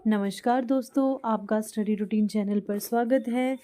नमस्कार दोस्तों, आपका स्टडी रूटीन चैनल पर स्वागत है।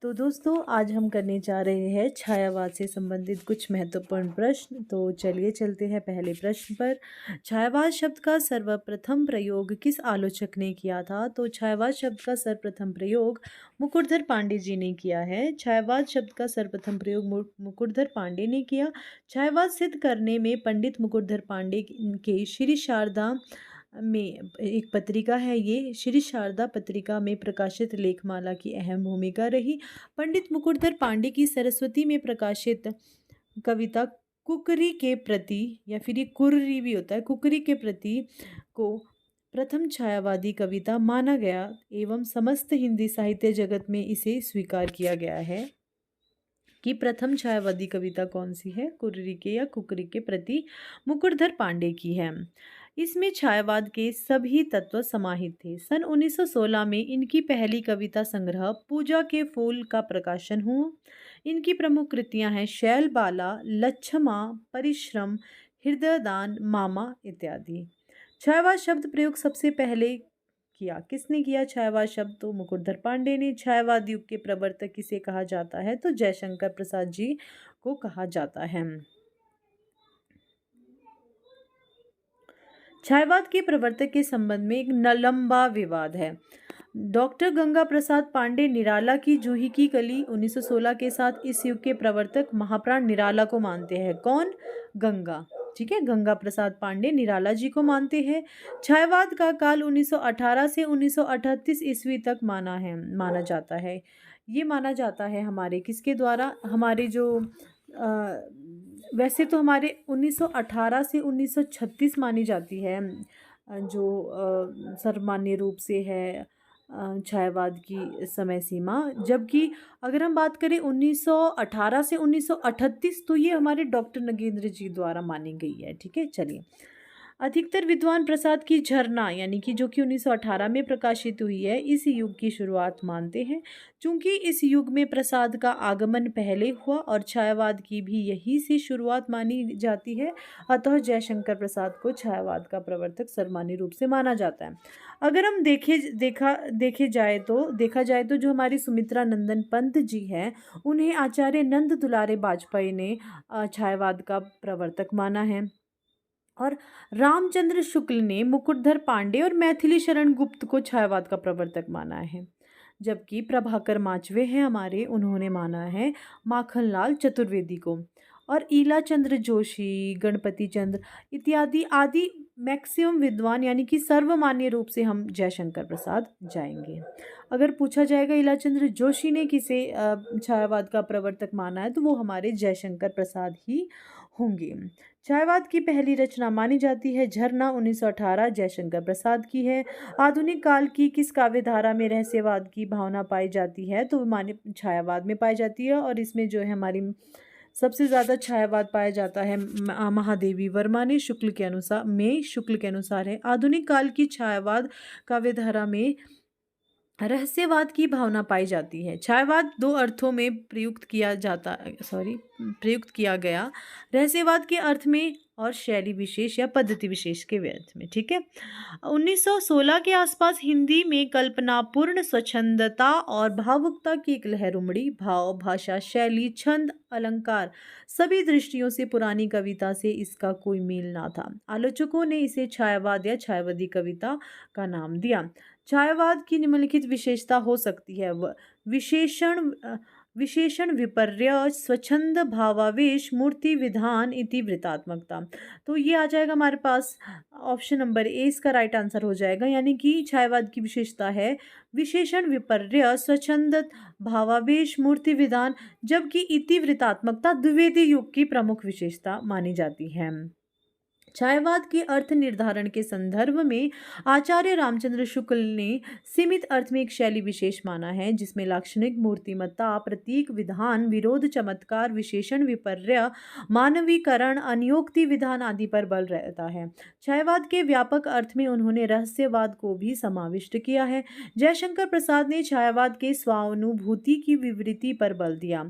तो दोस्तों, आज हम करने जा रहे हैं छायावाद से संबंधित कुछ महत्वपूर्ण प्रश्न। तो चलिए चलते हैं पहले प्रश्न पर। छायावाद शब्द का सर्वप्रथम प्रयोग किस आलोचक ने किया था? तो छायावाद शब्द का सर्वप्रथम प्रयोग मुकुटधर पांडे जी ने किया है। छायावाद शब्द का सर्वप्रथम प्रयोग मुकुटधर पांडे ने किया। छायावाद सिद्ध करने में पंडित मुकुटधर पांडे के श्री शारदा में एक पत्रिका है, ये श्री शारदा पत्रिका में प्रकाशित लेखमाला की अहम भूमिका रही। पंडित मुकुटधर पांडे की सरस्वती में प्रकाशित कविता कुकरी के प्रति, या फिर ये कुर्री भी होता है, कुकरी के प्रति को प्रथम छायावादी कविता माना गया एवं समस्त हिंदी साहित्य जगत में इसे स्वीकार किया गया है कि प्रथम छायावादी कविता कौन सी है, कुर्री के या कुकरी के प्रति मुकुटधर पांडे की है। इसमें छायावाद के सभी तत्व समाहित थे। सन 1916 में इनकी पहली कविता संग्रह पूजा के फूल का प्रकाशन हुआ। इनकी प्रमुख कृतियां हैं शैलबाला, लच्छमा, परिश्रम, हृदयदान, मामा इत्यादि। छायावाद शब्द प्रयोग सबसे पहले किया किसने किया? छायावाद शब्द तो मुकुटधर पांडे ने। छायावाद युग के प्रवर्तक किसे कहा जाता है? तो जयशंकर प्रसाद जी को कहा जाता है। छायावाद के प्रवर्तक के संबंध में एक लंबा विवाद है। डॉक्टर गंगा प्रसाद पांडे निराला की जूही की कली 1916 के साथ इस युग के प्रवर्तक महाप्राण निराला को मानते हैं। कौन? गंगा। ठीक है, गंगा प्रसाद पांडे निराला जी को मानते हैं। छायावाद का काल 1918 से 1938 ईस्वी तक माना जाता है। ये माना जाता है हमारे किसके द्वारा? हमारे जो वैसे तो हमारे 1918 से 1936 मानी जाती है, जो सर्वमान्य रूप से है छायावाद की समय सीमा। जबकि अगर हम बात करें 1918 से 1938, तो ये हमारे डॉक्टर नगेंद्र जी द्वारा मानी गई है। ठीक है, चलिए। अधिकतर विद्वान प्रसाद की झरना, यानी कि जो कि 1918 में प्रकाशित हुई है, इस युग की शुरुआत मानते हैं। चूंकि इस युग में प्रसाद का आगमन पहले हुआ और छायावाद की भी यही से शुरुआत मानी जाती है, अतः जयशंकर प्रसाद को छायावाद का प्रवर्तक सर्वमान्य रूप से माना जाता है। अगर हम देखा जाए तो जो हमारी सुमित्रा नंदन पंत जी हैं, उन्हें आचार्य नंद दुलारे बाजपेयी ने छायावाद का प्रवर्तक माना है। और रामचंद्र शुक्ल ने मुकुटधर पांडे और मैथिली शरण गुप्त को छायावाद का प्रवर्तक माना है। जबकि प्रभाकर माचवे हैं हमारे, उन्होंने माना है माखनलाल चतुर्वेदी को। और ईला चंद्र जोशी, गणपति चंद्र इत्यादि आदि मैक्सिमम विद्वान, यानी कि सर्वमान्य रूप से हम जयशंकर प्रसाद जाएंगे। अगर पूछा जाएगा ईला चंद्र जोशी ने किसे छायावाद का प्रवर्तक माना है, तो वो हमारे जयशंकर प्रसाद ही होंगे। छायावाद की पहली रचना मानी जाती है झरना, 1918, जयशंकर प्रसाद की है। आधुनिक काल की किस काव्य धारा में रहस्यवाद की भावना पाई जाती है? तो माने छायावाद में पाई जाती है। और इसमें जो है हमारी सबसे ज़्यादा छायावाद पाया जाता है महादेवी वर्मा ने शुक्ल के अनुसार है। आधुनिक काल की छायावाद काव्य धारा में रहस्यवाद की भावना पाई जाती है। छायावाद दो अर्थों में प्रयुक्त किया गया। रहस्यवाद के अर्थ में और शैली विशेष या पद्धति विशेष के अर्थ में। ठीक है, 1916 के आसपास हिंदी में कल्पनापूर्ण स्वच्छंदता और भावुकता की एक लहर उमड़ी। भाव, भाषा, शैली, छंद, अलंकार सभी दृष्टियों से पुरानी कविता से इसका कोई मेल ना था। आलोचकों ने इसे छायावाद या छायावादी कविता का नाम दिया। छायावाद की निम्नलिखित विशेषता हो सकती है। विशेषण विपर्य, स्वच्छंद, भावावेश, मूर्ति विधान, इतिवृत्तात्मकता। तो ये आ जाएगा हमारे पास ऑप्शन नंबर ए, इसका राइट आंसर हो जाएगा। यानी कि छायावाद की विशेषता है विशेषण विपर्य, स्वच्छंद, भावावेश, मूर्ति विधान, जबकि इतिवृत्तात्मकता द्विवेदी युग की प्रमुख विशेषता मानी जाती है। छायावाद के अर्थ निर्धारण के संदर्भ में आचार्य रामचंद्र शुक्ल ने सीमित अर्थ में एक शैली विशेष माना है, जिसमें लाक्षणिक, मूर्तिमत्ता, प्रतीक, विधान, विरोध, चमत्कार, विशेषण विपर्य, मानवीकरण, अनियोक्ति विधान आदि पर बल रहता है। छायावाद के व्यापक अर्थ में उन्होंने रहस्यवाद को भी समाविष्ट किया है। जयशंकर प्रसाद ने छायावाद के स्वानुभूति की विवृत्ति पर बल दिया।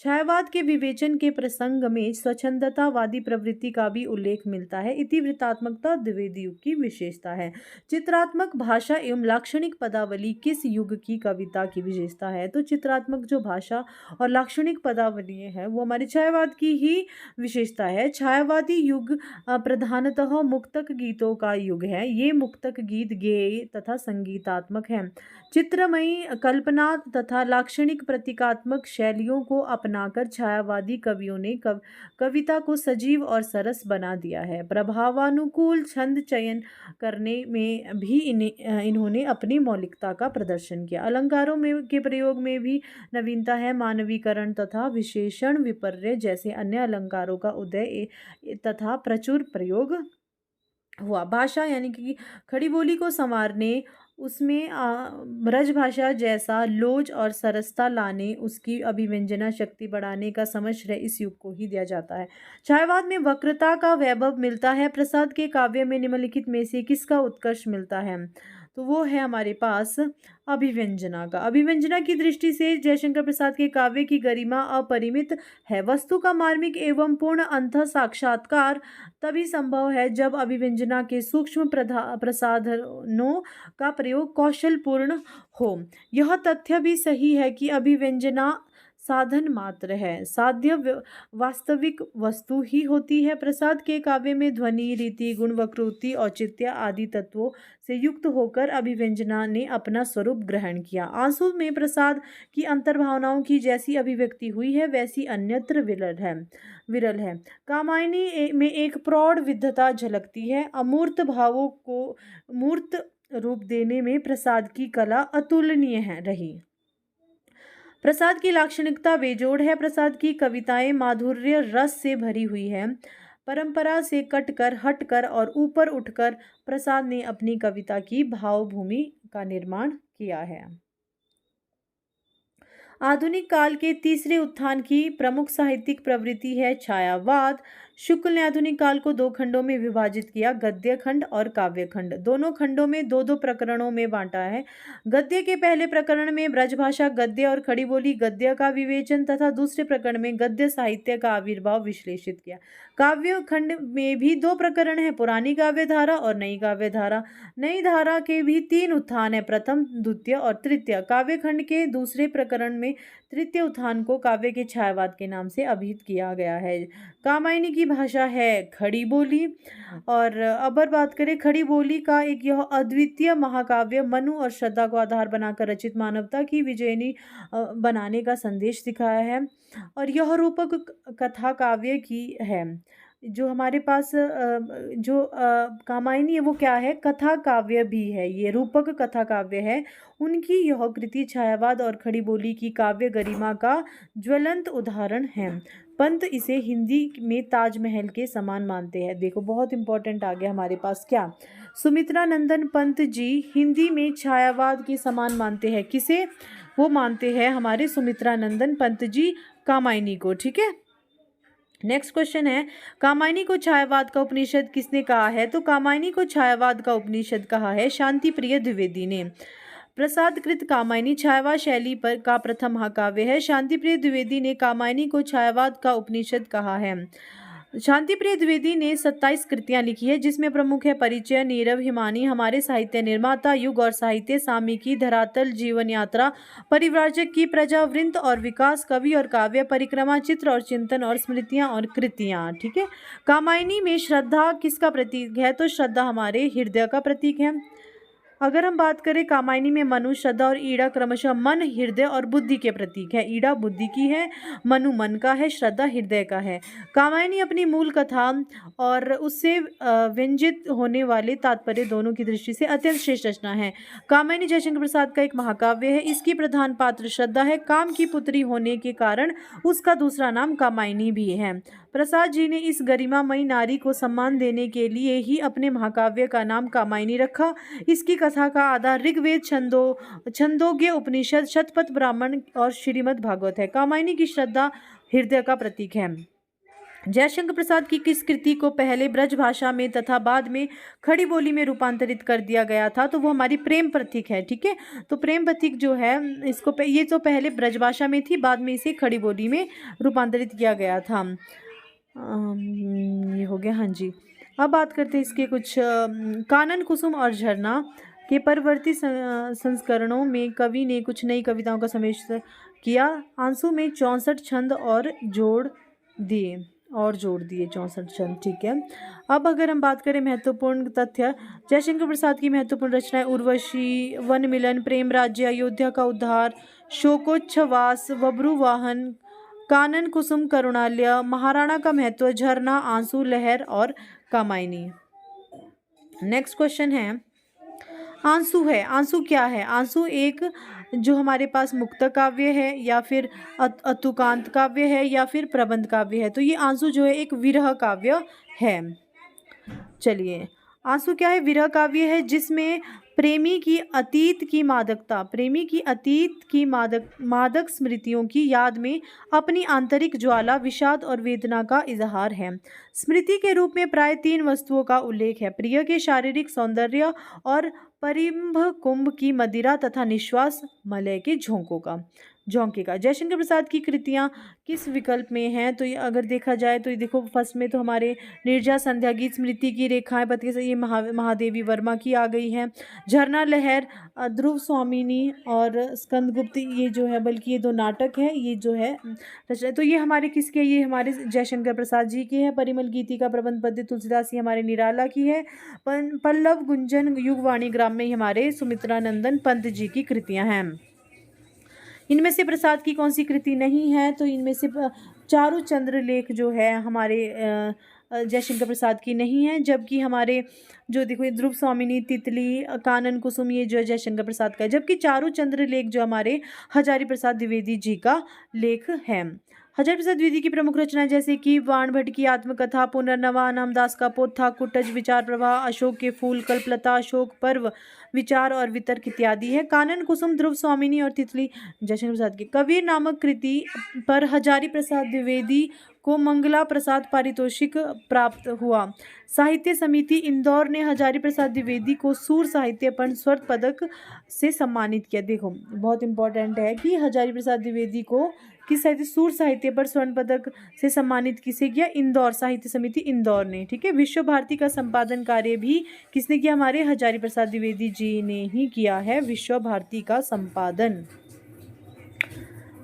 छायावाद के विवेचन के प्रसंग में स्वच्छंदतावादी प्रवृत्ति का भी उल्लेख मिलता है। इतिवृत्तात्मकता द्विवेदी युग की विशेषता है। चित्रात्मक भाषा एवं लाक्षणिक पदावली किस युग की कविता की विशेषता है? तो चित्रात्मक जो भाषा और लाक्षणिक पदावली है वो हमारे छायावाद की ही विशेषता है। छायावादी युग प्रधानतः मुक्तक गीतों का युग है। ये मुक्तक गीत गेय तथा संगीतात्मक है। चित्रमयी कल्पना तथा लाक्षणिक प्रतीकात्मक शैलियों को अपनाकर छायावादी कवियों ने कविता को सजीव और सरस बना दिया है। प्रभावानुकूल छंद चयन करने में भी इन्होंने अपनी मौलिकता का प्रदर्शन किया। अलंकारों में के प्रयोग में भी नवीनता है। मानवीकरण तथा विशेषण विपर्य जैसे अन्य अलंकारों का उदय तथा प्रचुर प्रयोग हुआ। भाषा यानी कि खड़ी बोली को संवारने, उसमें ब्रजभाषा जैसा लोज और सरसता लाने, उसकी अभिव्यंजना शक्ति बढ़ाने का समश्रय इस युग को ही दिया जाता है। छायावाद में वक्रता का वैभव मिलता है। प्रसाद के काव्य में निम्नलिखित में से किसका उत्कर्ष मिलता है? तो वो है हमारे पास अभिव्यंजना का। अभिव्यंजना की दृष्टि से जयशंकर प्रसाद के काव्य की गरिमा अपरिमित है। वस्तु का मार्मिक एवं पूर्ण अंतः साक्षात्कार तभी संभव है जब अभिव्यंजना के सूक्ष्म प्रसाधनों का प्रयोग कौशलपूर्ण हो। यह तथ्य भी सही है कि अभिव्यंजना साधन मात्र है, साध्य वास्तविक वस्तु ही होती है। प्रसाद के काव्य में ध्वनि, रीति, गुण, वक्रोक्ति, औचित्य आदि तत्वों से युक्त होकर अभिव्यंजना ने अपना स्वरूप ग्रहण किया। आंसू में प्रसाद की अंतर्भावनाओं की जैसी अभिव्यक्ति हुई है वैसी अन्यत्र विरल है। कामायनी में एक प्रौढ़ विद्धता झलकती है। अमूर्त भावों को मूर्त रूप देने में प्रसाद की कला अतुलनीय रही। प्रसाद की लाक्षणिकता बेजोड़ है। प्रसाद की कविताएं माधुर्य रस से भरी हुई है। परंपरा से कटकर, हटकर और ऊपर उठकर प्रसाद ने अपनी कविता की भावभूमि का निर्माण किया है। आधुनिक काल के तीसरे उत्थान की प्रमुख साहित्यिक प्रवृत्ति है छायावाद। शुक्ल ने आधुनिक काल को दो खंडों में विभाजित किया, गद्य खंड और काव्य खंड। दोनों खंडों में दो दो प्रकरणों में बांटा है। गद्य के पहले प्रकरण में ब्रजभाषा गद्य और खड़ी बोली गद्य का विवेचन तथा दूसरे प्रकरण में गद्य साहित्य का आविर्भाव विश्लेषित किया। काव्य खंड में भी दो प्रकरण है, पुरानी काव्य धारा और नई काव्य धारा। नई धारा के भी तीन उत्थान है, प्रथम, द्वितीय और तृतीय। काव्य खंड के दूसरे प्रकरण में तृतीय उत्थान को काव्य के छायावाद के नाम से अभिहित किया गया है। कामायनी की भाषा है खड़ी बोली। और अब बात करें खड़ी बोली का, एक यह अद्वितीय महाकाव्य मनु और श्रद्धा को आधार बनाकर रचित मानवता की विजयनी बनाने का संदेश दिखाया है। और यह रूपक कथा काव्य की है। जो हमारे पास कामायनी है वो क्या है? कथा काव्य भी है, ये रूपक कथा काव्य है। उनकी यह कृति छायावाद और खड़ी बोली की काव्य गरिमा का ज्वलंत उदाहरण है। पंत इसे हिंदी में ताजमहल के समान मानते हैं। देखो बहुत इंपॉर्टेंट आ गया हमारे पास, क्या? सुमित्रा नंदन पंत जी हिंदी में छायावाद के समान मानते हैं। किसे? वो मानते हैं हमारे सुमित्रा नंदन पंत जी कामायनी को। ठीक है, नेक्स्ट क्वेश्चन है, कामायनी को छायावाद का उपनिषद किसने कहा है? तो कामायनी को छायावाद का उपनिषद कहा है शांति प्रिय द्विवेदी ने। प्रसादकृत कामायनी छायावाद शैली पर का प्रथम महाकाव्य है। शांति प्रिय द्विवेदी ने कामायनी को छायावाद का उपनिषद कहा है। शांति प्रिय द्विवेदी ने 27 कृतियां लिखी है, जिसमें प्रमुख है परिचय, नीरव, हिमानी, हमारे साहित्य निर्माता, युग और साहित्य, सामयिकी, धरातल, जीवन यात्रा, परिव्राजक की प्रजावृंत और विकास, कवि और काव्य, परिक्रमा, चित्र और चिंतन और स्मृतियां और कृतियां। ठीक है, कामायनी में श्रद्धा किसका प्रतीक है? तो श्रद्धा हमारे हृदय का प्रतीक है। अगर हम बात करें कामायनी में मनु, श्रद्धा और ईड़ा क्रमशः मन, हृदय और बुद्धि के प्रतीक है। ईड़ा बुद्धि की है, मनु मन का है, श्रद्धा हृदय का है। कामायनी अपनी मूल कथा और उससे व्यंजित होने वाले तात्पर्य दोनों की दृष्टि से अत्यंत श्रेष्ठ रचना है। कामायनी जयशंकर प्रसाद का एक महाकाव्य है। इसकी प्रधान पात्र श्रद्धा है। काम की पुत्री होने के कारण उसका दूसरा नाम कामायनी भी है। प्रसाद जी ने इस गरिमामयी नारी को सम्मान देने के लिए ही अपने महाकाव्य का नाम कामायनी रखा। इसकी कथा का आधार ऋग्वेद, छंदोग्य उपनिषद, शतपथ ब्राह्मण और श्रीमद् भागवत है। कामायनी की श्रद्धा हृदय का प्रतीक है। जयशंकर प्रसाद की किस कृति को पहले ब्रज भाषा में तथा बाद में खड़ी बोली में रूपांतरित कर दिया गया था? तो वो हमारी प्रेम प्रतीक है। ठीक है, तो प्रेम प्रतीक जो है इसको ये तो पहले ब्रज भाषा में थी, बाद में इसे खड़ी बोली में रूपांतरित किया गया था। ये हो गया, हाँ जी। अब बात करते हैं इसके कुछ कानन कुसुम और झरना के परवर्ती संस्करणों में कवि ने कुछ नई कविताओं का समावेश किया। आंसू में 64 छंद और जोड़ दिए 64 छंद। ठीक है। अब अगर हम बात करें महत्वपूर्ण तथ्य, जयशंकर प्रसाद की महत्वपूर्ण रचनाएं उर्वशी, वन मिलन, प्रेम राज्य, अयोध्या का उद्धार, शोकोच्छवास, बब्रुवाहन, कानन कुसुम, करुणालय, महाराणा का महत्व, झरना, आंसू, लहर और कामायनी। नेक्स्ट क्वेश्चन है आंसू है। आंसू क्या है? आंसू एक जो हमारे पास मुक्त काव्य है या फिर अतुकांत काव्य है या फिर प्रबंध काव्य है। तो ये आंसू जो है एक विरह काव्य है। चलिए, आंसू क्या है? विरह काव्य है जिसमें प्रेमी की अतीत की मादक स्मृतियों की याद में अपनी आंतरिक ज्वाला, विषाद और वेदना का इजहार है। स्मृति के रूप में प्राय 3 वस्तुओं का उल्लेख है: प्रिय के शारीरिक सौंदर्य और परिंभ कुंभ की मदिरा तथा निश्वास मलय के झोंके का। जयशंकर प्रसाद की कृतियां किस विकल्प में हैं? तो ये अगर देखा जाए तो ये देखो, फर्स्ट में तो हमारे निर्जा, संध्या गीत, स्मृति की रेखाएं, पति से ये महादेवी वर्मा की आ गई है। झरना, लहर, ध्रुव स्वामिनी और स्कंदगुप्त, ये जो है बल्कि ये 2 नाटक है, ये जो है रचना। तो ये हमारे किसके? ये हमारे जयशंकर प्रसाद जी की है। परिमल गीतिका, प्रबंध पद्य, तुलसीदास, ये हमारे निराला की है। पल्लव गुंजन, युगवाणी, ग्राम्य, ये हमारे सुमित्रानंदन पंत जी की कृतियां हैं। इनमें से प्रसाद की कौन सी कृति नहीं है? तो इनमें से चारु चंद्र लेख जो है हमारे जयशंकर प्रसाद की नहीं है, जबकि हमारे जो देखो ये ध्रुव स्वामिनी, तितली, कानन कुसुम, ये जो है जयशंकर प्रसाद का है, जबकि चारु चंद्र लेख जो हमारे हजारी प्रसाद द्विवेदी जी का लेख है। हजारी प्रसाद द्विवेदी की प्रमुख रचनाएं जैसे कि वाण भट्ट की आत्मकथा, पुनर्नवा, नामदास का पोथा, कुटज, विचार प्रवाह, अशोक के फूल, कल्पलता, अशोक पर्व, विचार और वितर्क इत्यादि है। कानन कुसुम, ध्रुव स्वामिनी और तितली जयशंकर प्रसाद की। कबीर नामक कृति पर हजारी प्रसाद द्विवेदी को मंगला प्रसाद पारितोषिक प्राप्त हुआ। साहित्य समिति इंदौर ने हजारी प्रसाद द्विवेदी को सूर साहित्य पर स्वर्ण पदक से सम्मानित किया। देखो, बहुत इंपॉर्टेंट है कि हजारी प्रसाद द्विवेदी को किस साहित्य, सूर साहित्य पर स्वर्ण पदक से सम्मानित किसे किया? इंदौर, साहित्य समिति इंदौर ने। ठीक है। विश्व भारती का संपादन कार्य भी किसने किया? हमारे हजारी प्रसाद द्विवेदी जी ने ही किया है विश्व भारती का संपादन।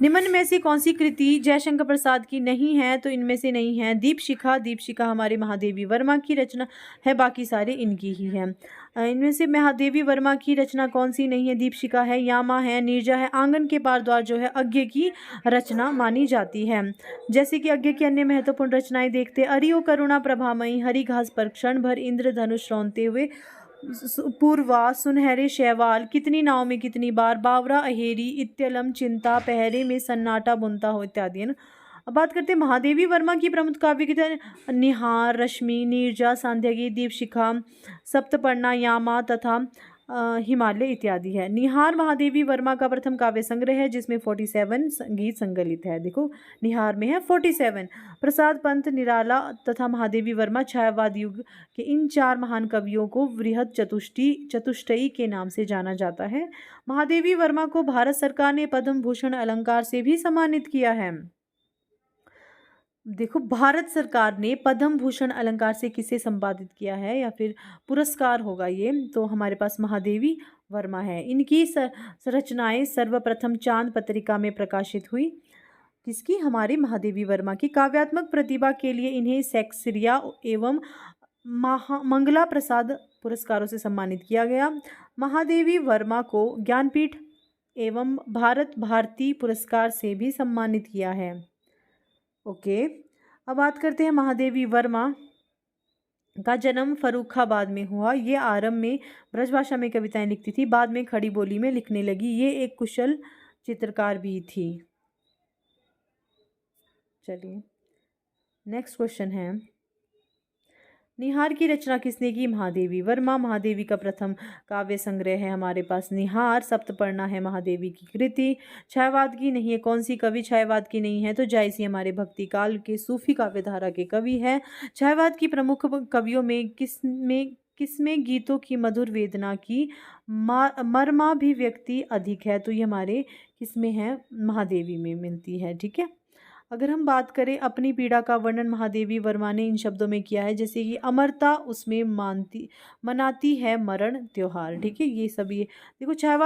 निम्न में से कौन सी कृति जयशंकर प्रसाद की नहीं है? तो इनमें से नहीं है दीपशिखा हमारे महादेवी वर्मा की रचना है, बाकी सारे इनकी ही हैं। इनमें से महादेवी वर्मा की रचना कौन सी नहीं है? दीपशिखा है, यामा है, नीरजा है। आंगन के पार द्वार जो है अज्ञ की रचना मानी जाती है। जैसे कि अज्ञ की अन्य महत्वपूर्ण रचनाएं देखते: अरियो करुणा प्रभामयी, हरि घास पर क्षण भर, इंद्रधनुष रौंदते हुए, पूर्वा, सुनहरे शैवाल, कितनी नाव में कितनी बार, बावरा अहेरी, इत्यलम, चिंता, पहरे में सन्नाटा बुनता हो, इत्यादि है ना। अब बात करते हैं महादेवी वर्मा की प्रमुख काव्य की। निहार, रश्मि, नीरजा, सांध्यागी, दीपशिखा, सप्तपर्णा, यामा तथा हिमालय इत्यादि है। निहार महादेवी वर्मा का प्रथम काव्य संग्रह है जिसमें 47 गीत संकलित है। देखो, निहार में है 47। प्रसाद पंत, निराला तथा महादेवी वर्मा छायावाद युग के इन 4 महान कवियों को वृहद चतुष्टयी के नाम से जाना जाता है। महादेवी वर्मा को भारत सरकार ने पद्म भूषण अलंकार से भी सम्मानित किया है। देखो, भारत सरकार ने पद्म भूषण अलंकार से किसे संपादित किया है या फिर पुरस्कार होगा ये? तो हमारे पास महादेवी वर्मा है। इनकी रचनाएं सर्वप्रथम चांद पत्रिका में प्रकाशित हुई। किसकी? हमारी महादेवी वर्मा की। काव्यात्मक प्रतिभा के लिए इन्हें सेक्सरिया एवं मंगला प्रसाद पुरस्कारों से सम्मानित किया गया। महादेवी वर्मा को ज्ञानपीठ एवं भारत भारती पुरस्कार से भी सम्मानित किया है। ओके। अब बात करते हैं महादेवी वर्मा का जन्म फर्रुखाबाद में हुआ। ये आरंभ में ब्रजभाषा में कविताएं लिखती थी, बाद में खड़ी बोली में लिखने लगी। ये एक कुशल चित्रकार भी थी। चलिए, नेक्स्ट क्वेश्चन है, निहार की रचना किसने की? महादेवी वर्मा। महादेवी का प्रथम काव्य संग्रह है हमारे पास निहार। सप्तपर्णा है महादेवी की कृति। छायावाद की नहीं है। कौन सी कवि छायावाद की नहीं है? तो जायसी हमारे भक्ति काल के सूफी काव्य धारा के कवि है। छायावाद की प्रमुख कवियों में किसमें गीतों की मधुर वेदना की मर्माभिव्यक्ति अधिक है? तो ये हमारे किसमें है? महादेवी में मिलती है। ठीक है। अगर हम बात करें अपनी पीड़ा का वर्णन महादेवी वर्मा ने इन शब्दों में किया है, जैसे कि अमरता उसमें मानती मनाती है मरण त्योहार। ठीक है, ये सभी देखो छायावाद